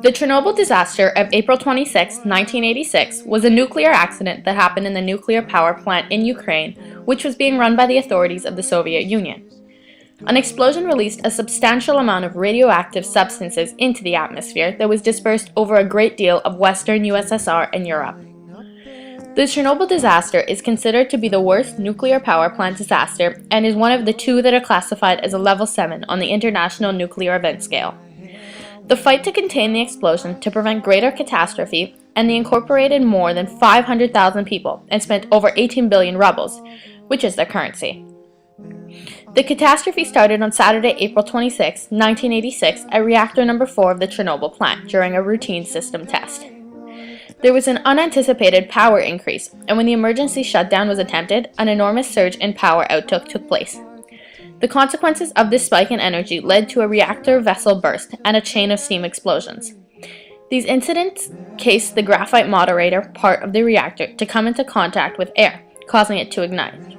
The Chernobyl disaster of April 26, 1986 was a nuclear accident that happened in the nuclear power plant in Ukraine, which was being run by the authorities of the Soviet Union. An explosion released a substantial amount of radioactive substances into the atmosphere that was dispersed over a great deal of Western USSR and Europe. The Chernobyl disaster is considered to be the worst nuclear power plant disaster and is one of the two that are classified as a level 7 on the International Nuclear Event Scale. The fight to contain the explosion to prevent greater catastrophe and the incorporated more than 500,000 people and spent over 18 billion rubles, which is their currency. The catastrophe started on Saturday, April 26, 1986 at reactor number 4 of the Chernobyl plant during a routine system test. There was an unanticipated power increase, and when the emergency shutdown was attempted, an enormous surge in power output took place. The consequences of this spike in energy led to a reactor vessel burst and a chain of steam explosions. These incidents caused the graphite moderator part of the reactor to come into contact with air, causing it to ignite.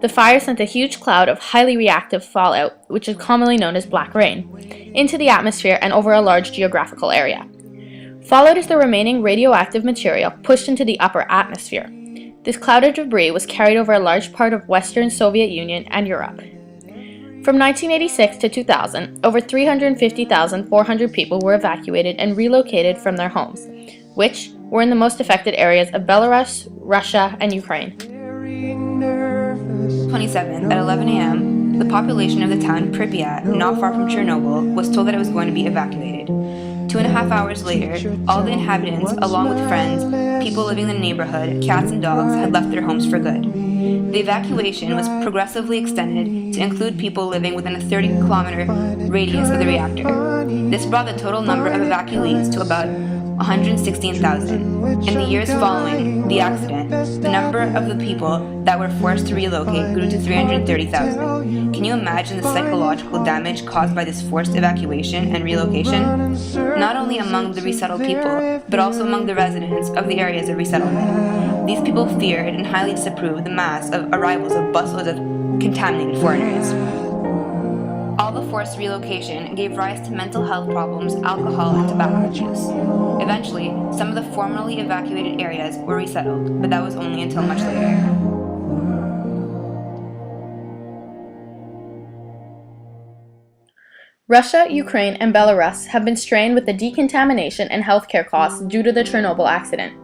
The fire sent a huge cloud of highly reactive fallout, which is commonly known as black rain, into the atmosphere and over a large geographical area. Fallout is the remaining radioactive material pushed into the upper atmosphere. This cloud of debris was carried over a large part of Western Soviet Union and Europe. From 1986 to 2000, over 350,400 people were evacuated and relocated from their homes, which were in the most affected areas of Belarus, Russia, and Ukraine. 27th at 11 a.m., the population of the town Pripyat, not far from Chernobyl, was told that it was going to be evacuated. 2.5 hours later, all the inhabitants, along with friends, people living in the neighborhood, cats and dogs, had left their homes for good. The evacuation was progressively extended to include people living within a 30-kilometer radius of the reactor. This brought the total number of evacuees to about 116,000. In the years following the accident, the number of the people that were forced to relocate grew to 330,000. Can you imagine the psychological damage caused by this forced evacuation and relocation? Not only among the resettled people, but also among the residents of the areas of resettlement. These people feared and highly disapproved the mass of arrivals of busloads of contaminated foreigners. All the forced relocation gave rise to mental health problems, alcohol, and tobacco use. Eventually, some of the formerly evacuated areas were resettled, but that was only until much later. Russia, Ukraine, and Belarus have been strained with the decontamination and healthcare costs due to the Chernobyl accident.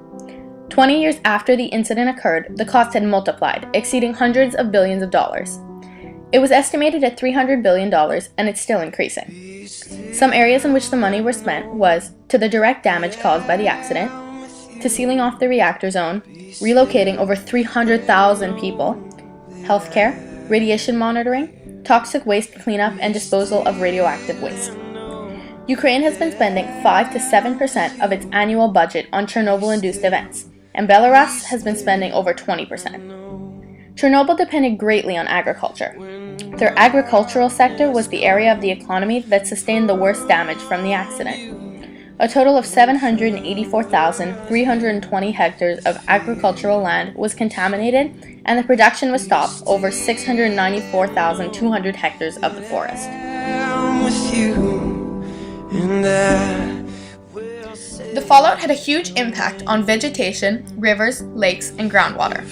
20 years after the incident occurred, the cost had multiplied, exceeding hundreds of billions of dollars. It was estimated at $300 billion, and it's still increasing. Some areas in which the money was spent was to the direct damage caused by the accident, to sealing off the reactor zone, relocating over 300,000 people, healthcare, radiation monitoring, toxic waste cleanup and disposal of radioactive waste. Ukraine has been spending 5 to 7% of its annual budget on Chernobyl-induced events, and Belarus has been spending over 20%. Chernobyl depended greatly on agriculture. Their agricultural sector was the area of the economy that sustained the worst damage from the accident. A total of 784,320 hectares of agricultural land was contaminated, and the production was stopped over 694,200 hectares of the forest. The fallout had a huge impact on vegetation, rivers, lakes, and groundwater.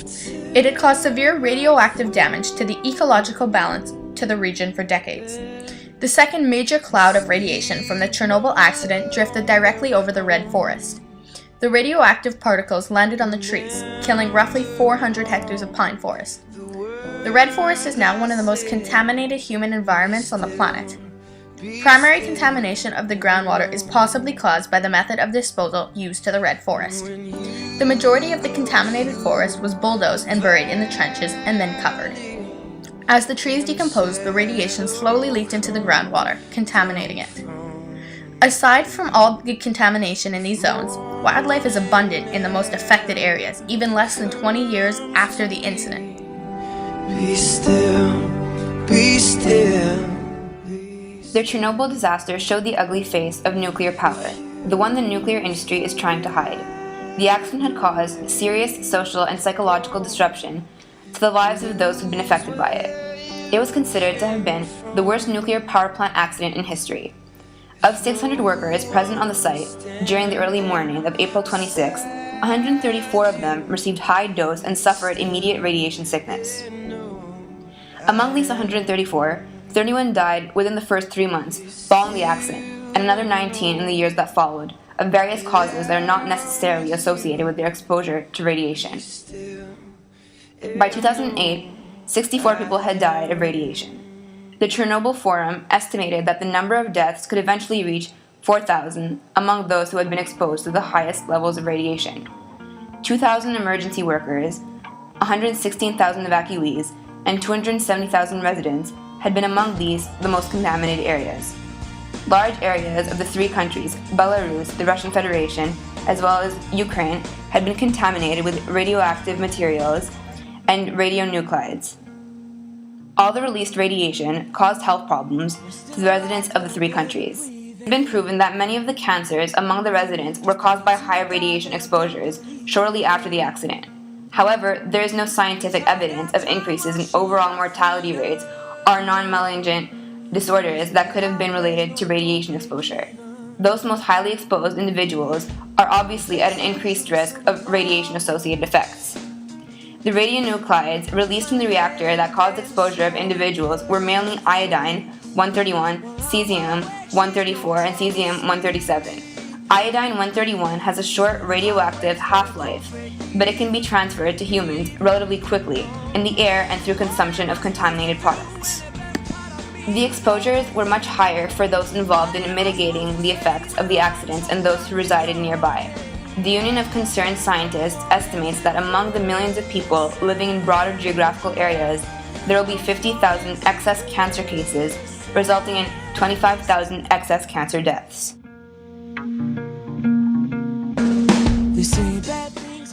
It had caused severe radioactive damage to the ecological balance to the region for decades. The second major cloud of radiation from the Chernobyl accident drifted directly over the Red Forest. The radioactive particles landed on the trees, killing roughly 400 hectares of pine forest. The Red Forest is now one of the most contaminated human environments on the planet. Primary contamination of the groundwater is possibly caused by the method of disposal used to the Red Forest. The majority of the contaminated forest was bulldozed and buried in the trenches and then covered. As the trees decomposed, the radiation slowly leaked into the groundwater, contaminating it. Aside from all the contamination in these zones, wildlife is abundant in the most affected areas, even less than 20 years after the incident. Be still, be still. The Chernobyl disaster showed the ugly face of nuclear power, the one the nuclear industry is trying to hide. The accident had caused serious social and psychological disruption to the lives of those who'd been affected by it. It was considered to have been the worst nuclear power plant accident in history. Of 600 workers present on the site during the early morning of April 26, 134 of them received high dose and suffered immediate radiation sickness. Among these 134, 31 died within the first 3 months following the accident, and another 19 in the years that followed, of various causes that are not necessarily associated with their exposure to radiation. By 2008, 64 people had died of radiation. The Chernobyl Forum estimated that the number of deaths could eventually reach 4,000 among those who had been exposed to the highest levels of radiation. 2,000 emergency workers, 116,000 evacuees, and 270,000 residents had been among these the most contaminated areas. Large areas of the three countries, Belarus, the Russian Federation, as well as Ukraine, had been contaminated with radioactive materials and radionuclides. All the released radiation caused health problems to the residents of the three countries. It has been proven that many of the cancers among the residents were caused by high radiation exposures shortly after the accident. However, there is no scientific evidence of increases in overall mortality rates or non-malignant disorders that could have been related to radiation exposure. Those most highly exposed individuals are obviously at an increased risk of radiation-associated effects. The radionuclides released from the reactor that caused exposure of individuals were mainly iodine-131, cesium-134, and cesium-137. Iodine-131 has a short radioactive half-life, but it can be transferred to humans relatively quickly in the air and through consumption of contaminated products. The exposures were much higher for those involved in mitigating the effects of the accidents and those who resided nearby. The Union of Concerned Scientists estimates that among the millions of people living in broader geographical areas, there will be 50,000 excess cancer cases, resulting in 25,000 excess cancer deaths.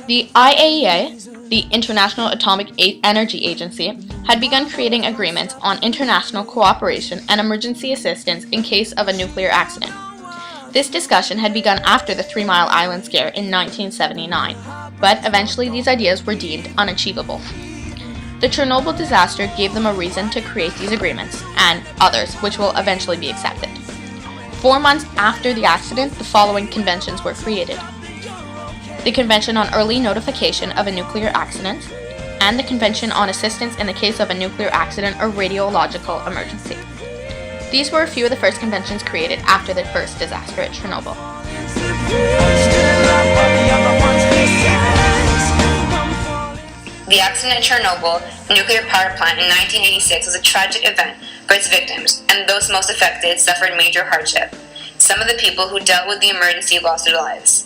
The IAEA, the International Atomic Energy Agency, had begun creating agreements on international cooperation and emergency assistance in case of a nuclear accident. This discussion had begun after the 3 Mile Island scare in 1979, but eventually these ideas were deemed unachievable. The Chernobyl disaster gave them a reason to create these agreements, and others, which will eventually be accepted. 4 months after the accident, the following conventions were created: the Convention on Early Notification of a Nuclear Accident, and the Convention on Assistance in the Case of a Nuclear Accident or Radiological Emergency. These were a few of the first conventions created after the first disaster at Chernobyl. The accident at Chernobyl nuclear power plant in 1986 was a tragic event for its victims, and those most affected suffered major hardship. Some of the people who dealt with the emergency lost their lives.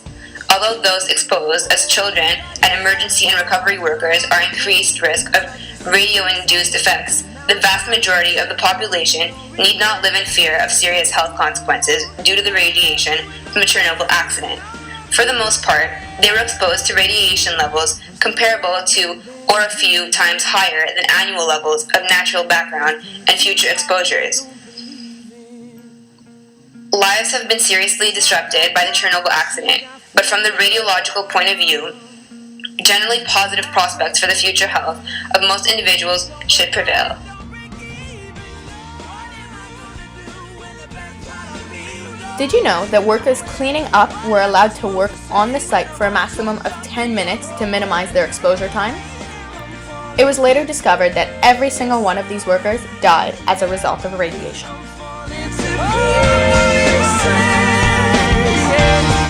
Although those exposed as children and emergency and recovery workers are increased risk of radio-induced effects, the vast majority of the population need not live in fear of serious health consequences due to the radiation from the Chernobyl accident. For the most part, they were exposed to radiation levels comparable to or a few times higher than annual levels of natural background and future exposures. Lives have been seriously disrupted by the Chernobyl accident, but from the radiological point of view, generally positive prospects for the future health of most individuals should prevail. Did you know that workers cleaning up were allowed to work on the site for a maximum of 10 minutes to minimize their exposure time? It was later discovered that every single one of these workers died as a result of radiation.